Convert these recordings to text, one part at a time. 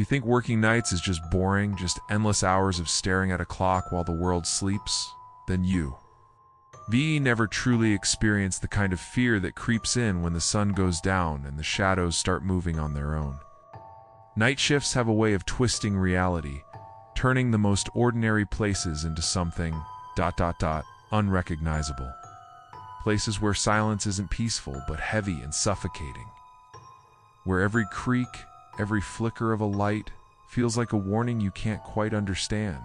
You think working nights is just boring, just endless hours of staring at a clock while the world sleeps? Then you never truly experienced the kind of fear that creeps in when the sun goes down and the shadows start moving on their own. Night shifts have a way of twisting reality, turning the most ordinary places into something ... unrecognizable. Places where silence isn't peaceful but heavy and suffocating. Where every creak, every flicker of a light feels like a warning you can't quite understand.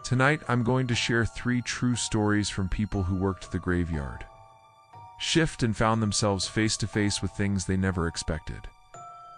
Tonight, I'm going to share 3 true stories from people who worked the graveyard shift and found themselves face to face with things they never expected.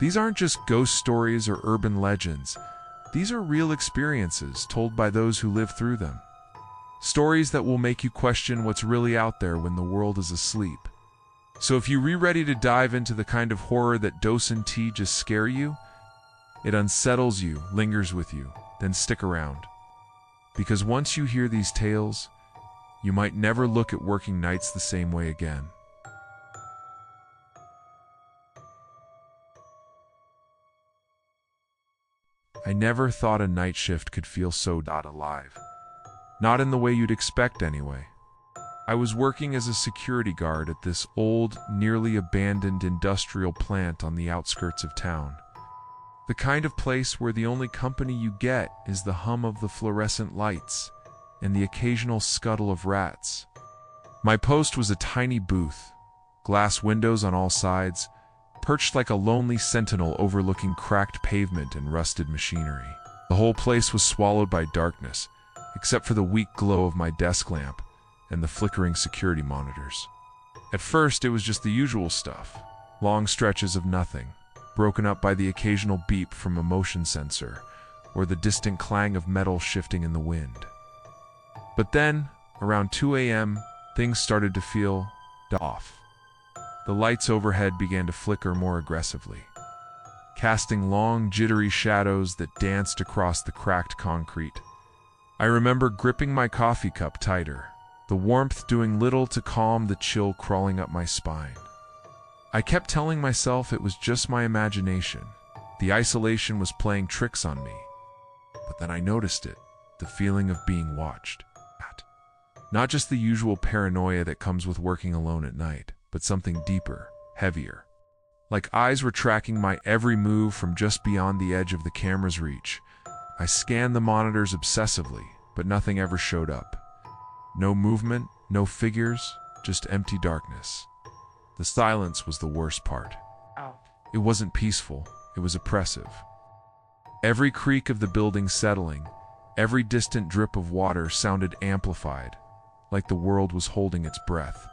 These aren't just ghost stories or urban legends. These are real experiences told by those who lived through them. Stories that will make you question what's really out there when the world is asleep. So if you're ready to dive into the kind of horror that dose and tea just scare you, it unsettles you, lingers with you, then stick around. Because once you hear these tales, you might never look at working nights the same way again. I never thought a night shift could feel so alive. Not in the way you'd expect anyway. I was working as a security guard at this old, nearly abandoned industrial plant on the outskirts of town. The kind of place where the only company you get is the hum of the fluorescent lights and the occasional scuttle of rats. My post was a tiny booth, glass windows on all sides, perched like a lonely sentinel overlooking cracked pavement and rusted machinery. The whole place was swallowed by darkness, except for the weak glow of my desk lamp and the flickering security monitors. At first, it was just the usual stuff, long stretches of nothing, broken up by the occasional beep from a motion sensor or the distant clang of metal shifting in the wind. But then, around 2 a.m., things started to feel off. The lights overhead began to flicker more aggressively, casting long, jittery shadows that danced across the cracked concrete. I remember gripping my coffee cup tighter, the warmth doing little to calm the chill crawling up my spine. I kept telling myself it was just my imagination. The isolation was playing tricks on me. But then I noticed it, the feeling of being watched. Not just the usual paranoia that comes with working alone at night, but something deeper, heavier. Like eyes were tracking my every move from just beyond the edge of the camera's reach. I scanned the monitors obsessively, but nothing ever showed up. No movement, no figures, just empty darkness. The silence was the worst part. It wasn't peaceful, it was oppressive. Every creak of the building settling, every distant drip of water sounded amplified, like the world was holding its breath.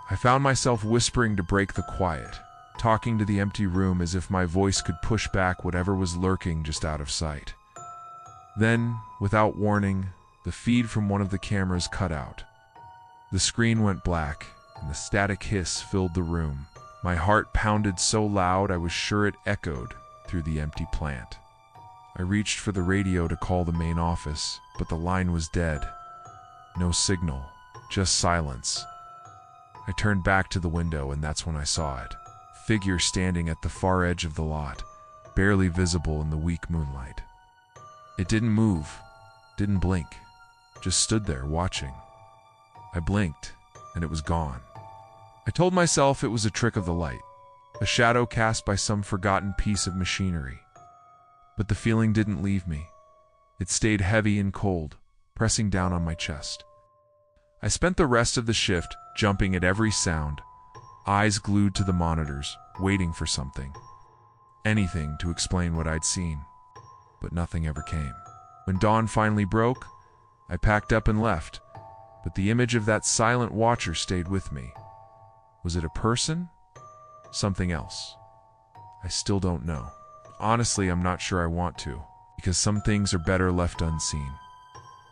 I found myself whispering to break the quiet, talking to the empty room as if my voice could push back whatever was lurking just out of sight. Then, without warning, the feed from one of the cameras cut out. The screen went black, and the static hiss filled the room. My heart pounded so loud I was sure it echoed through the empty plant. I reached for the radio to call the main office, but the line was dead. No signal, just silence. I turned back to the window, and that's when I saw it. A figure standing at the far edge of the lot, barely visible in the weak moonlight. It didn't move, didn't blink, just stood there watching. I blinked, and it was gone. I told myself it was a trick of the light, a shadow cast by some forgotten piece of machinery. But the feeling didn't leave me. It stayed heavy and cold, pressing down on my chest. I spent the rest of the shift jumping at every sound, eyes glued to the monitors, waiting for something. Anything to explain what I'd seen. But nothing ever came. When dawn finally broke, I packed up and left, but the image of that silent watcher stayed with me. Was it a person? Something else? I still don't know. Honestly, I'm not sure I want to, because some things are better left unseen.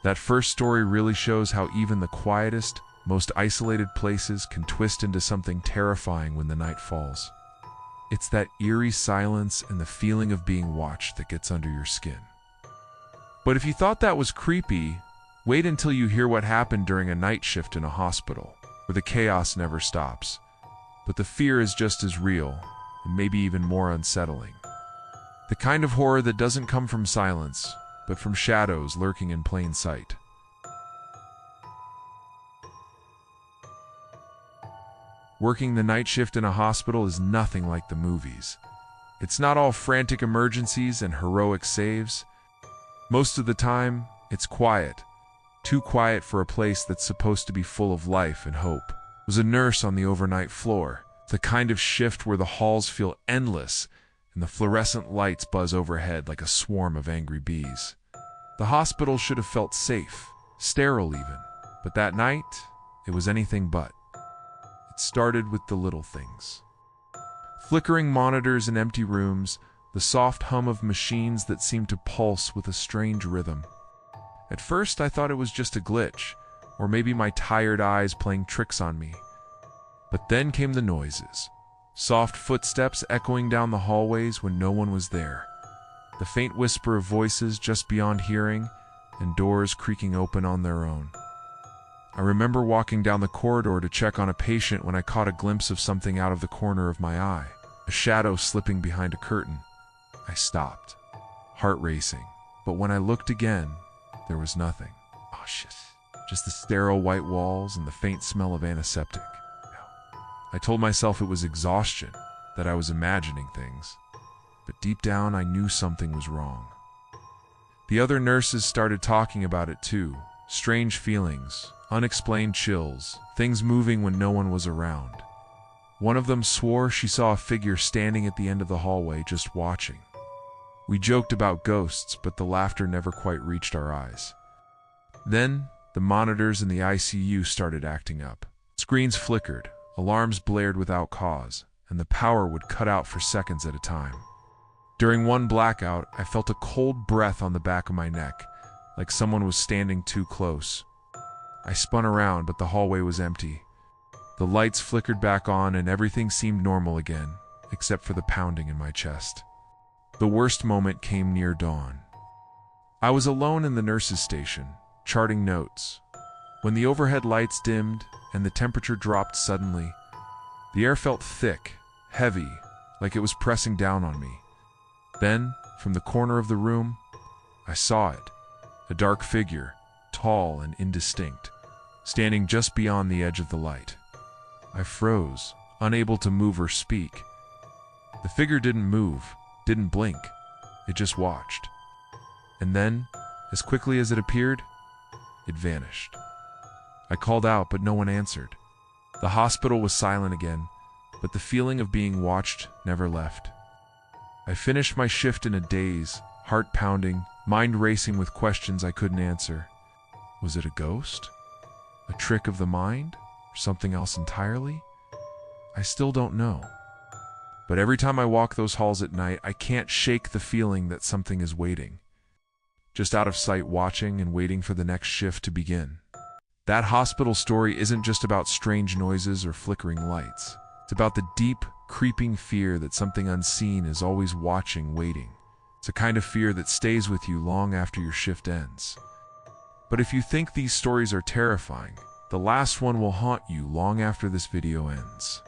That first story really shows how even the quietest, most isolated places can twist into something terrifying when the night falls. It's that eerie silence and the feeling of being watched that gets under your skin. But if you thought that was creepy, wait until you hear what happened during a night shift in a hospital, where the chaos never stops. But the fear is just as real, and maybe even more unsettling. The kind of horror that doesn't come from silence, but from shadows lurking in plain sight. Working the night shift in a hospital is nothing like the movies. It's not all frantic emergencies and heroic saves. Most of the time, it's quiet. Too quiet for a place that's supposed to be full of life and hope. I was a nurse on the overnight floor, the kind of shift where the halls feel endless and the fluorescent lights buzz overhead like a swarm of angry bees. The hospital should have felt safe, sterile even, but that night, it was anything but. It started with the little things. Flickering monitors in empty rooms, the soft hum of machines that seemed to pulse with a strange rhythm. At first, I thought it was just a glitch, or maybe my tired eyes playing tricks on me. But then came the noises. Soft footsteps echoing down the hallways when no one was there. The faint whisper of voices just beyond hearing, and doors creaking open on their own. I remember walking down the corridor to check on a patient when I caught a glimpse of something out of the corner of my eye, a shadow slipping behind a curtain. I stopped, heart racing, but when I looked again, there was nothing. Oh shit. Just the sterile white walls and the faint smell of antiseptic. I told myself it was exhaustion, that I was imagining things. But deep down, I knew something was wrong. The other nurses started talking about it too. Strange feelings, unexplained chills, things moving when no one was around. One of them swore she saw a figure standing at the end of the hallway just watching. We joked about ghosts, but the laughter never quite reached our eyes. Then, the monitors in the ICU started acting up. Screens flickered, alarms blared without cause, and the power would cut out for seconds at a time. During one blackout, I felt a cold breath on the back of my neck, like someone was standing too close. I spun around, but the hallway was empty. The lights flickered back on and everything seemed normal again, except for the pounding in my chest. The worst moment came near dawn. I was alone in the nurse's station, charting notes. When the overhead lights dimmed and the temperature dropped suddenly, the air felt thick, heavy, like it was pressing down on me. Then, from the corner of the room, I saw it, a dark figure, tall and indistinct, standing just beyond the edge of the light. I froze, unable to move or speak. The figure didn't move, didn't blink, it just watched. And then, as quickly as it appeared, it vanished. I called out, but no one answered. The hospital was silent again, but the feeling of being watched never left. I finished my shift in a daze, heart pounding, mind racing with questions I couldn't answer. Was it a ghost? A trick of the mind? Or something else entirely? I still don't know. But every time I walk those halls at night, I can't shake the feeling that something is waiting. Just out of sight, watching and waiting for the next shift to begin. That hospital story isn't just about strange noises or flickering lights. It's about the deep, creeping fear that something unseen is always watching, waiting. It's a kind of fear that stays with you long after your shift ends. But if you think these stories are terrifying, the last one will haunt you long after this video ends.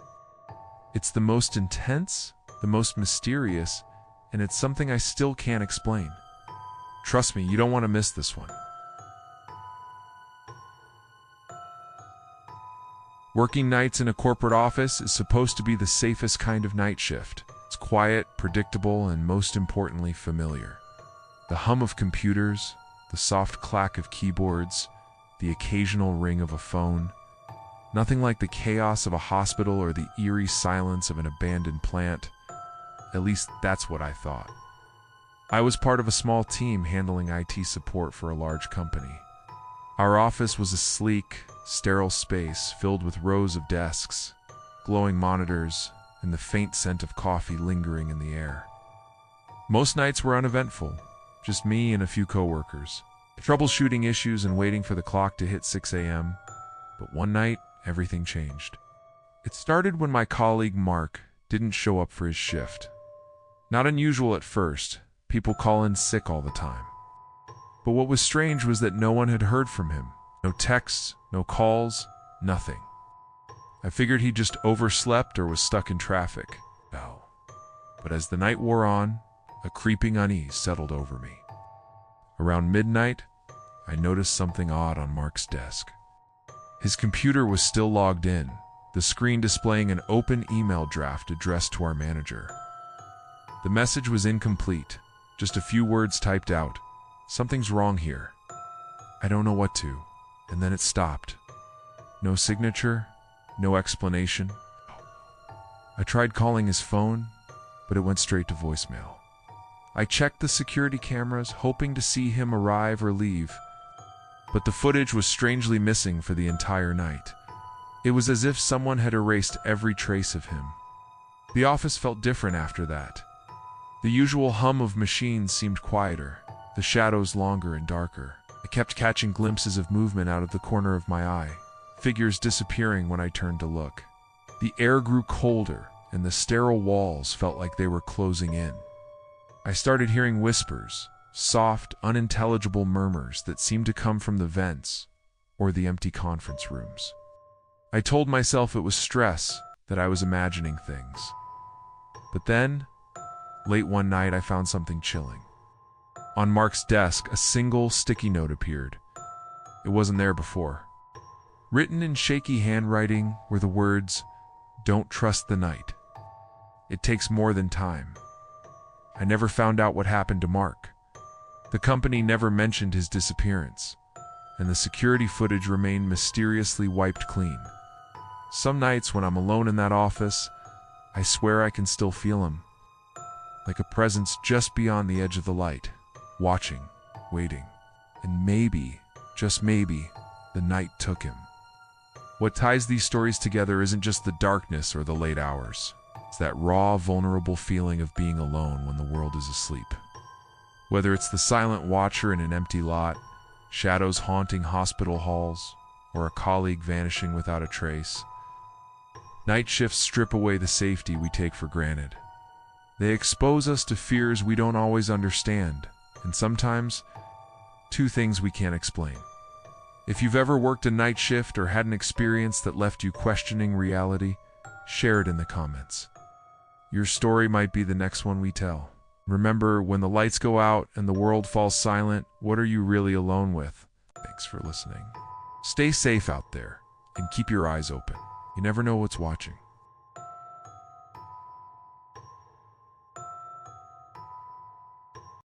It's the most intense, the most mysterious, and it's something I still can't explain. Trust me, you don't want to miss this one. Working nights in a corporate office is supposed to be the safest kind of night shift. It's quiet, predictable, and most importantly, familiar. The hum of computers, the soft clack of keyboards, the occasional ring of a phone. Nothing like the chaos of a hospital or the eerie silence of an abandoned plant. At least that's what I thought. I was part of a small team handling IT support for a large company. Our office was a sleek, sterile space filled with rows of desks, glowing monitors, and the faint scent of coffee lingering in the air. Most nights were uneventful, just me and a few coworkers, troubleshooting issues and waiting for the clock to hit 6 a.m. But one night, everything changed. It started when my colleague Mark didn't show up for his shift. Not unusual at first, people call in sick all the time. But what was strange was that no one had heard from him. No texts, no calls, nothing. I figured he just overslept or was stuck in traffic. No. But as the night wore on, A creeping unease settled over me. Around midnight, I noticed something odd on Mark's desk. His computer was still logged in, the screen displaying an open email draft addressed to our manager. The message was incomplete, just a few words typed out. Something's wrong here. I don't know what to. And then it stopped. No signature, no explanation. I tried calling his phone, but it went straight to voicemail. I checked the security cameras, hoping to see him arrive or leave, but the footage was strangely missing for the entire night. It was as if someone had erased every trace of him. The office felt different after that. The usual hum of machines seemed quieter, the shadows longer and darker. I kept catching glimpses of movement out of the corner of my eye, figures disappearing when I turned to look. The air grew colder, and the sterile walls felt like they were closing in. I started hearing whispers, soft, unintelligible murmurs that seemed to come from the vents or the empty conference rooms. I told myself it was stress, that I was imagining things. But then, late one night, I found something chilling. On Mark's desk, a single sticky note appeared. It wasn't there before. Written in shaky handwriting were the words, "Don't trust the night. It takes more than time." I never found out what happened to Mark. The company never mentioned his disappearance, and the security footage remained mysteriously wiped clean. Some nights when I'm alone in that office, I swear I can still feel him, like a presence just beyond the edge of the light, watching, waiting, and maybe, just maybe, the night took him. What ties these stories together isn't just the darkness or the late hours. It's that raw, vulnerable feeling of being alone when the world is asleep. Whether it's the silent watcher in an empty lot, shadows haunting hospital halls, or a colleague vanishing without a trace, night shifts strip away the safety we take for granted. They expose us to fears we don't always understand, and sometimes, to things we can't explain. If you've ever worked a night shift or had an experience that left you questioning reality, share it in the comments. Your story might be the next one we tell. Remember, when the lights go out and the world falls silent, what are you really alone with? Thanks for listening. Stay safe out there and keep your eyes open. You never know what's watching.